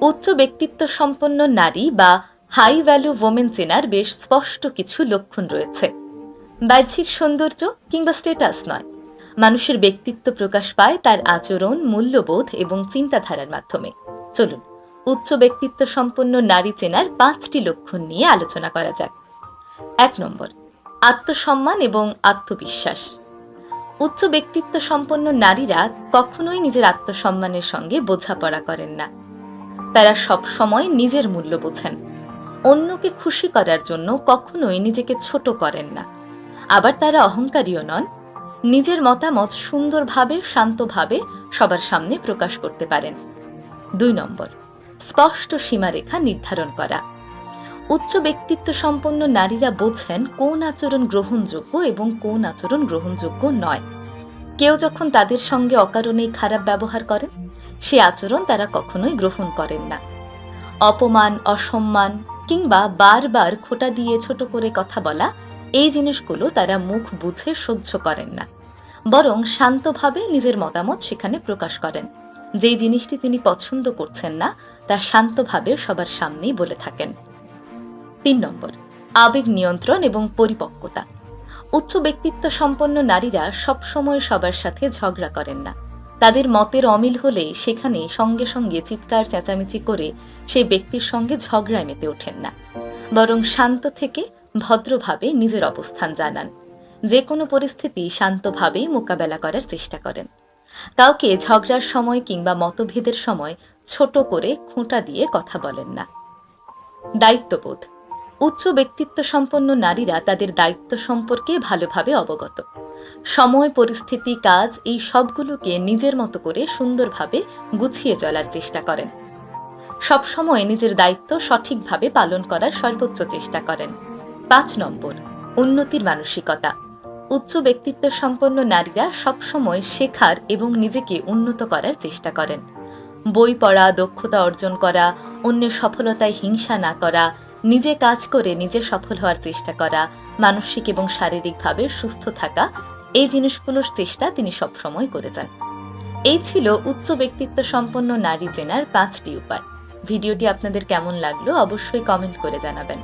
উচ্চ ব্যক্তিত্ব সম্পন্ন নারী বা হাই ভ্যালু ওমেন চেনার বেশ স্পষ্ট কিছু লক্ষণ রয়েছে। বাহ্যিক সৌন্দর্য কিংবা স্ট্যাটাস নয়, মানুষের ব্যক্তিত্ব প্রকাশ পায় তার আচরণ, মূল্যবোধ এবং চিন্তাধারার মাধ্যমে। চলুন উচ্চ ব্যক্তিত্ব সম্পন্ন নারী চেনার 5টি লক্ষণ নিয়ে আলোচনা করা যাক। 1 নম্বর, আত্মসম্মান এবং আত্মবিশ্বাস। উচ্চ ব্যক্তিত্ব সম্পন্ন নারীরা কখনোই নিজের আত্মসম্মানের সঙ্গে বোঝাপড়া করেন না। তারা সব সময় নিজের মূল্য বোঝেন। অন্যকে খুশি করার জন্য কখনোই নিজেকে ছোট করেন না। আবার তারা অহংকারীও নন। নিজের মতামত সুন্দরভাবে, শান্তভাবে সবার সামনে প্রকাশ করতে পারেন। 2 নম্বর, স্পষ্ট সীমারেখা নির্ধারণ করা। উচ্চ ব্যক্তিত্ব সম্পন্ন নারীরা বোঝেন কোন আচরণ গ্রহণযোগ্য এবং কোন আচরণ গ্রহণযোগ্য নয়। কেউ যখন তাদের সঙ্গে অকারণেই খারাপ ব্যবহার করেন, সে আচরণ তারা কখনোই গ্রহণ করেন না। অপমান, অসম্মান কিংবা বারবার খোঁটা দিয়ে ছোট করে কথা বলা, এই জিনিসগুলো তারা মুখ বুঝে সহ্য করেন না। বরং শান্তভাবে নিজের মতামত সেখানে প্রকাশ করেন। যেই জিনিসটি তিনি পছন্দ করছেন না, তা শান্তভাবে সবার সামনেই বলে থাকেন। 3 নম্বর, আবেগ নিয়ন্ত্রণ এবং পরিপক্কতা। উচ্চ ব্যক্তিত্ব সম্পন্ন নারীরা সবসময় সবার সাথে ঝগড়া করেন না। তাদের মতের অমিল হলে সেখানে সঙ্গে সঙ্গে চিৎকার চেঁচামেচি করে সেই ব্যক্তির সঙ্গে ঝগড়ায় মেতে ওঠেন না। বরং শান্ত থেকে ভদ্রভাবে নিজের অবস্থান জানান। যে কোনো পরিস্থিতি শান্তভাবেই মোকাবেলা করার চেষ্টা করেন। কাউকে ঝগড়ার সময় কিংবা মতভেদের সময় ছোট করে খোঁটা দিয়ে কথা বলেন না। দায়িত্ববোধ। উচ্চ ব্যক্তিত্ব সম্পন্ন নারীরা তাদের দায়িত্ব সম্পর্কে ভালোভাবে অবগত। সময়, পরিস্থিতি, কাজ, এই সবগুলোকে নিজের মতো করে সুন্দরভাবে গুছিয়ে চলার চেষ্টা করেন। সবসময় নিজের দায়িত্ব সঠিকভাবে পালন করার সর্বোচ্চ চেষ্টা করেন। 5 নম্বর, উন্নতির মানসিকতা। উচ্চ ব্যক্তিত্ব সম্পন্ন নারীরা সবসময় শেখার এবং নিজেকে উন্নত করার চেষ্টা করেন। বই পড়া, দক্ষতা অর্জন করা, অন্যের সফলতায় হিংসা না করা, নিজে কাজ করে নিজে সফল হওয়ার চেষ্টা করা, মানসিক এবং শারীরিকভাবে সুস্থ থাকা, এই জিনিসগুলোর চেষ্টা তিনি সবসময় করে যান। এই ছিল উচ্চ ব্যক্তিত্ব সম্পন্ন নারী চেনার 5টি উপায়। ভিডিওটি আপনাদের কেমন লাগলো অবশ্যই কমেন্ট করে জানাবেন।